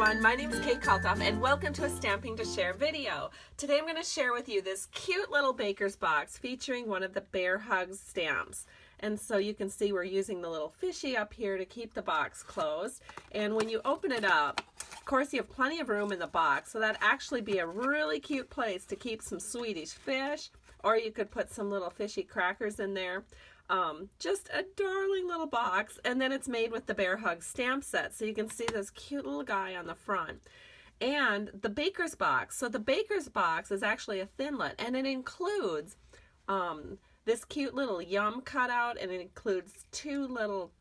everyone, my name is Kate Kalthoff and welcome to a Stamping to Share video. Today I'm going to share with you this cute little baker's box featuring one of the Bear Hugs stamps. And so you can see we're using the little fishy up here to keep the box closed. And when you open it up, of course you have plenty of room in the box, so that'd actually be a really cute place to keep some Swedish fish, or you could put some little fishy crackers in there. Just a darling little box, and then it's made with the Bear Hug stamp set, so you can see this cute little guy on the front. And the baker's box, so the baker's box is actually a thinlet, and it includes this cute little yum cutout, and it includes two little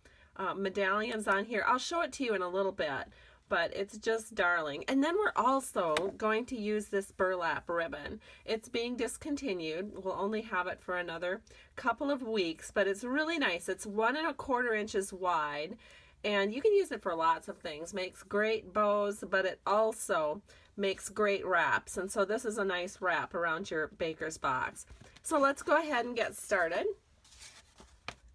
medallions on here. I'll show it to you in a little bit, but it's just darling. And then we're also going to use this burlap ribbon. It's being discontinued. We'll only have it for another couple of weeks, but it's really nice. It's 1 1/4 inches wide, and you can use it for lots of things. Makes great bows, but it also makes great wraps. And so this is a nice wrap around your baker's box. So let's go ahead and get started.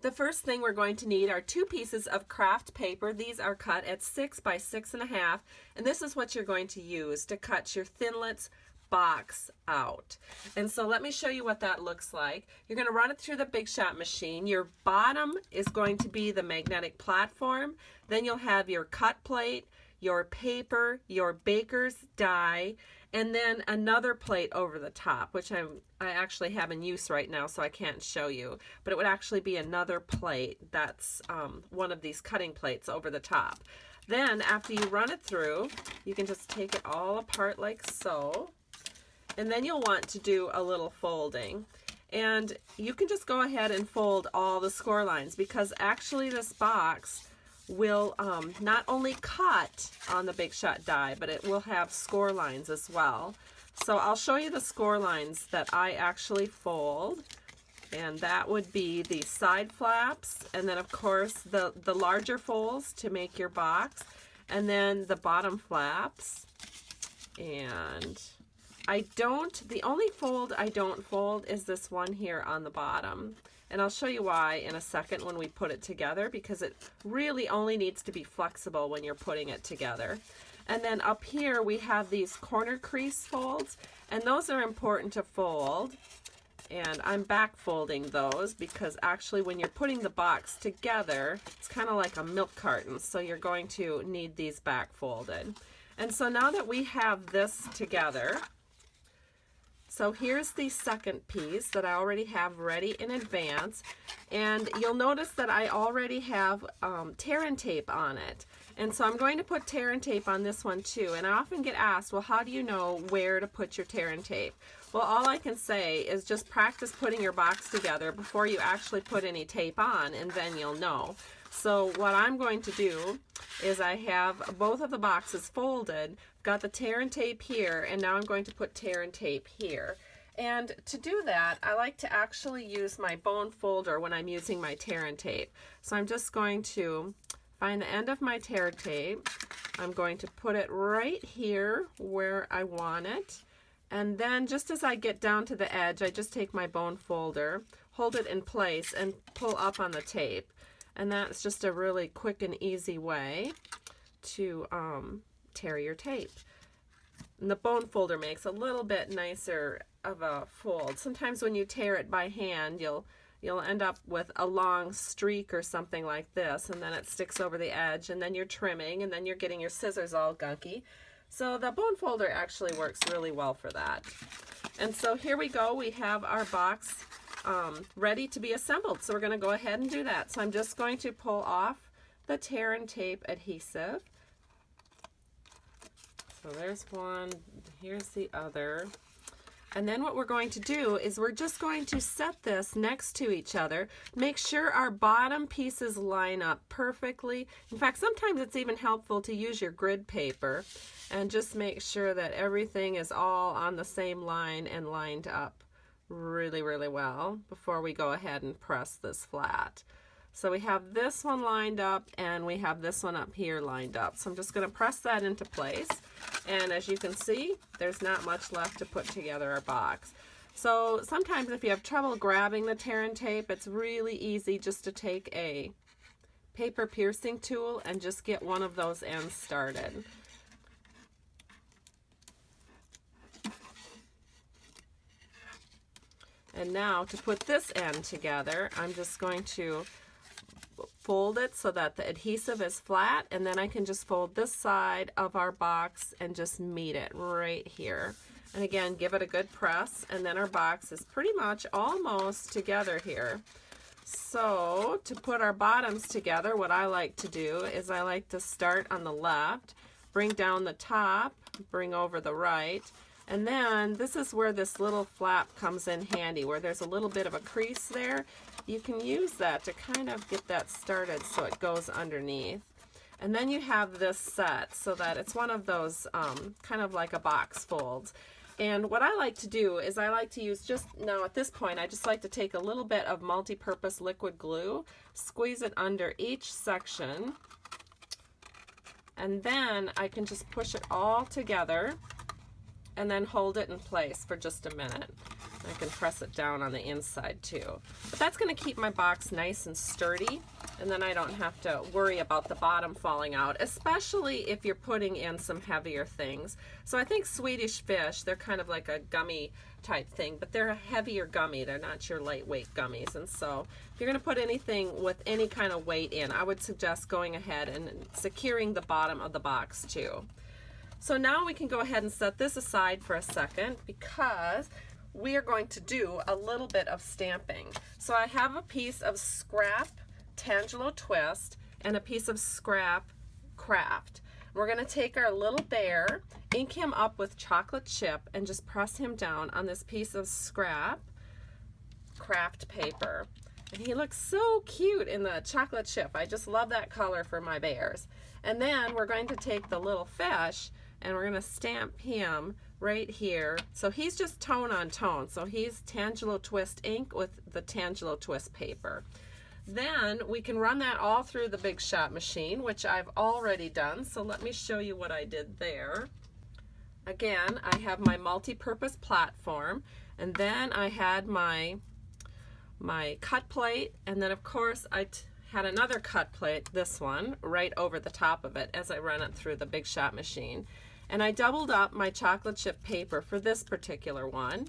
The first thing we're going to need are 2 pieces of craft paper. These are cut at 6 by 6.5, and this is what you're going to use to cut your thinlets box out. And so let me show you what that looks like. You're going to run it through the Big Shot machine. Your bottom is going to be the magnetic platform. Then you'll have your cut plate, your paper, your baker's die, and then another plate over the top, which I actually have in use right now, so I can't show you. But it would actually be another plate that's one of these cutting plates over the top. Then after you run it through, you can just take it all apart like so. And then you'll want to do a little folding. And you can just go ahead and fold all the score lines, because actually this box will not only cut on the Big Shot die, but it will have score lines as well. So I'll show you the score lines that I actually fold, and that would be the side flaps, and then of course the larger folds to make your box, and then the bottom flaps. And the only fold I don't fold is this one here on the bottom. And I'll show you why in a second when we put it together, because it really only needs to be flexible when you're putting it together. And then up here we have these corner crease folds, and those are important to fold. And I'm back folding those because actually when you're putting the box together, it's kind of like a milk carton, so you're going to need these back folded. And so now that we have this together, so here's the second piece that I already have ready in advance, and you'll notice that I already have tear and tape on it. And so I'm going to put tear and tape on this one too. And I often get asked, well, how do you know where to put your tear and tape? Well, all I can say is just practice putting your box together before you actually put any tape on, and then you'll know. So what I'm going to do is I have both of the boxes folded, got the tear and tape here, and now I'm going to put tear and tape here. And to do that, I like to actually use my bone folder when I'm using my tear and tape. So I'm just going to find the end of my tear tape. I'm going to put it right here where I want it. And then just as I get down to the edge, I just take my bone folder, hold it in place, and pull up on the tape. And that's just a really quick and easy way to tear your tape. And the bone folder makes a little bit nicer of a fold. Sometimes when you tear it by hand, you'll end up with a long streak or something like this, and then it sticks over the edge, and then you're trimming, and then you're getting your scissors all gunky. So the bone folder actually works really well for that. And so here we go. We have our box ready to be assembled. So we're going to go ahead and do that. So I'm just going to pull off the tear and tape adhesive. So there's one, here's the other. And then what we're going to do is we're just going to set this next to each other. Make sure our bottom pieces line up perfectly. In fact, sometimes it's even helpful to use your grid paper and just make sure that everything is all on the same line and lined up really, really well before we go ahead and press this flat. So we have this one lined up, and we have this one up here lined up. So I'm just going to press that into place. And as you can see, there's not much left to put together our box. So sometimes if you have trouble grabbing the tear and tape, it's really easy just to take a paper piercing tool and just get one of those ends started. And now to put this end together, I'm just going to fold it so that the adhesive is flat, and then I can just fold this side of our box and just meet it right here. And again, give it a good press, and then our box is pretty much almost together here. So to put our bottoms together, what I like to do is I like to start on the left, bring down the top, bring over the right, and then this is where this little flap comes in handy, where there's a little bit of a crease there. You can use that to kind of get that started so it goes underneath. And then you have this set so that it's one of those kind of like a box folds. And what I like to do is I like to use just, now at this point, I just like to take a little bit of multi-purpose liquid glue, squeeze it under each section, and then I can just push it all together and then hold it in place for just a minute. I can press it down on the inside too. But that's going to keep my box nice and sturdy, and then I don't have to worry about the bottom falling out, especially if you're putting in some heavier things. So I think Swedish fish, they're kind of like a gummy type thing, but they're a heavier gummy. They're not your lightweight gummies. And so if you're going to put anything with any kind of weight in, I would suggest going ahead and securing the bottom of the box too. So now we can go ahead and set this aside for a second because we are going to do a little bit of stamping. So I have a piece of scrap Tangelo Twist and a piece of scrap Craft. We're going to take our little bear, ink him up with chocolate chip, and just press him down on this piece of scrap Craft paper. And he looks so cute in the chocolate chip. I just love that color for my bears. And then we're going to take the little fish and we're going to stamp him right here. So he's just tone on tone. So he's Tangelo Twist ink with the Tangelo Twist paper. Then we can run that all through the Big Shot machine, which I've already done. So let me show you what I did there. Again, I have my multi-purpose platform, and then I had my cut plate, and then of course I had another cut plate, this one, right over the top of it as I run it through the Big Shot machine. And I doubled up my chocolate chip paper for this particular one,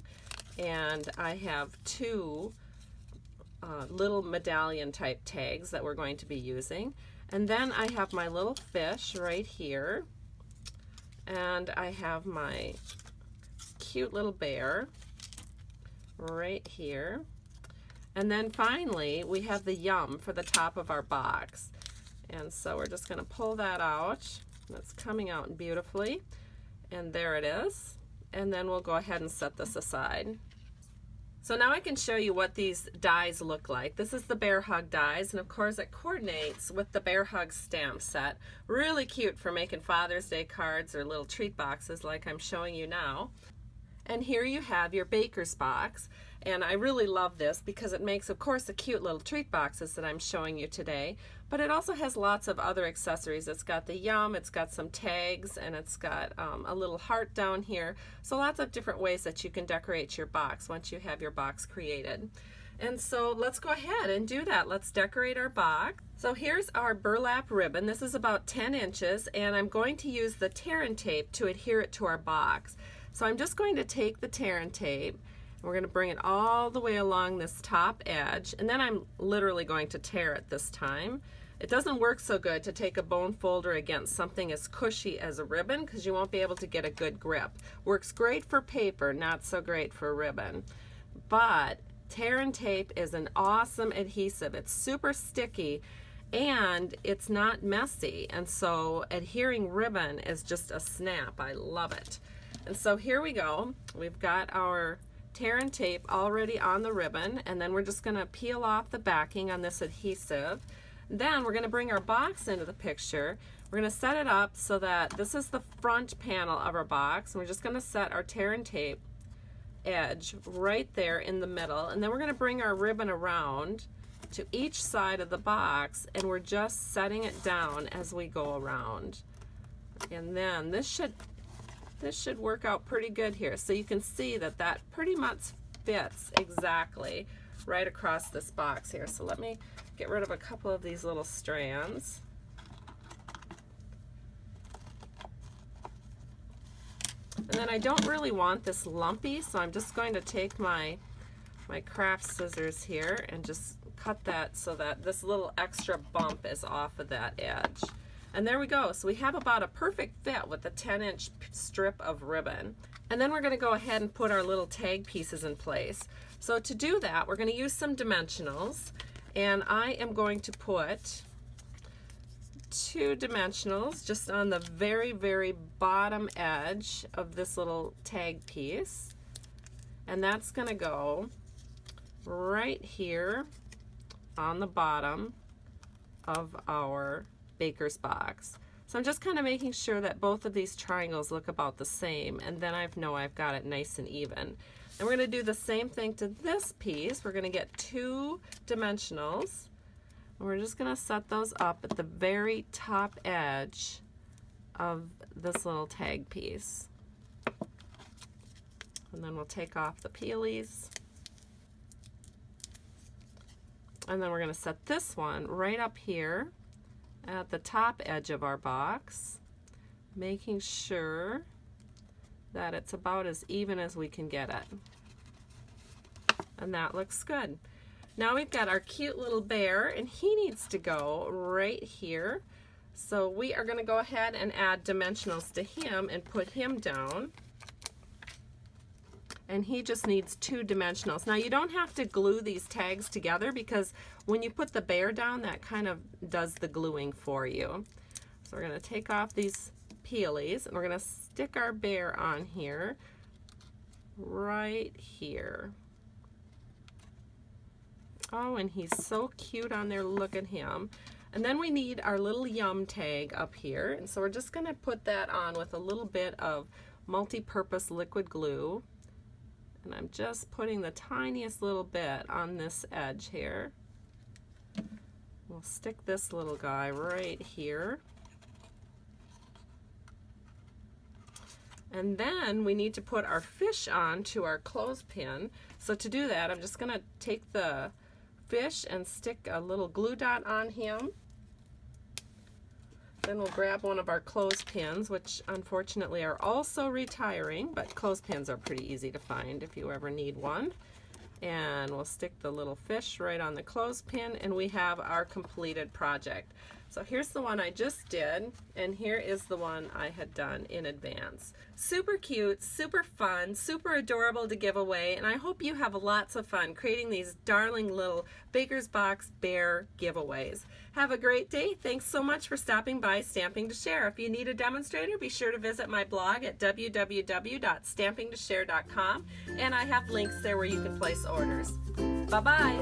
and I have two little medallion type tags that we're going to be using. And then I have my little fish right here, and I have my cute little bear right here. And then finally we have the yum for the top of our box. And so we're just going to pull that out. That's coming out beautifully, and there it is. And then we'll go ahead and set this aside. So now I can show you what these dies look like. This is the Bear Hug dies, and of course it coordinates with the Bear Hug stamp set. Really cute for making Father's Day cards or little treat boxes like I'm showing you now. And here you have your baker's box, and I really love this because it makes, of course, the cute little treat boxes that I'm showing you today, but it also has lots of other accessories. It's got the yum, it's got some tags, and it's got a little heart down here. So lots of different ways that you can decorate your box once you have your box created. And so let's go ahead and do that. Let's decorate our box. So here's our burlap ribbon. This is about 10 inches, and I'm going to use the tear and tape to adhere it to our box. So I'm just going to take the tear and tape, and we're going to bring it all the way along this top edge, and then I'm literally going to tear it this time. It doesn't work so good to take a bone folder against something as cushy as a ribbon because you won't be able to get a good grip. Works great for paper, not so great for ribbon. But tear and tape is an awesome adhesive. It's super sticky and it's not messy, and so adhering ribbon is just a snap. I love it. And so here we go. We've got our tear and tape already on the ribbon, and then we're just going to peel off the backing on this adhesive. Then we're going to bring our box into the picture. We're going to set it up so that this is the front panel of our box, and we're just going to set our tear and tape edge right there in the middle, and then we're going to bring our ribbon around to each side of the box, and we're just setting it down as we go around. And then this should work out pretty good here. So you can see that that pretty much fits exactly right across this box here. So let me get rid of a couple of these little strands. And then I don't really want this lumpy, so I'm just going to take my my craft scissors here and just cut that so that this little extra bump is off of that edge. And there we go. So we have about a perfect fit with the 10-inch strip of ribbon. And then we're going to go ahead and put our little tag pieces in place. So to do that, we're going to use some dimensionals, and I am going to put 2 dimensionals just on the very, very bottom edge of this little tag piece. And that's going to go right here on the bottom of our baker's box. So I'm just kind of making sure that both of these triangles look about the same, and then I know I've got it nice and even. And we're going to do the same thing to this piece. We're going to get 2 dimensionals, and we're just going to set those up at the very top edge of this little tag piece. And then we'll take off the peelies. And then we're going to set this one right up here at the top edge of our box, making sure that it's about as even as we can get it. And that looks good. Now we've got our cute little bear, and he needs to go right here. So we are going to go ahead and add dimensionals to him and put him down. And he just needs 2 dimensionals. Now you don't have to glue these tags together, because when you put the bear down, that kind of does the gluing for you. So we're going to take off these peelies, and we're going to stick our bear on here, right here. Oh, and he's so cute on there. Look at him. And then we need our little yum tag up here, and so we're just going to put that on with a little bit of multi-purpose liquid glue. And I'm just putting the tiniest little bit on this edge here. We'll stick this little guy right here. And then we need to put our fish on to our clothespin. So to do that, I'm just going to take the fish and stick a little glue dot on him. Then we'll grab one of our clothespins, which unfortunately are also retiring, but clothespins are pretty easy to find if you ever need one. And we'll stick the little fish right on the clothespin, and we have our completed project. So here's the one I just did, and here is the one I had done in advance. Super cute, super fun, super adorable to give away, and I hope you have lots of fun creating these darling little Baker's Box bear giveaways. Have a great day. Thanks so much for stopping by Stamping to Share. If you need a demonstrator, be sure to visit my blog at www.stampingtoshare.com, and I have links there where you can place orders. Bye-bye.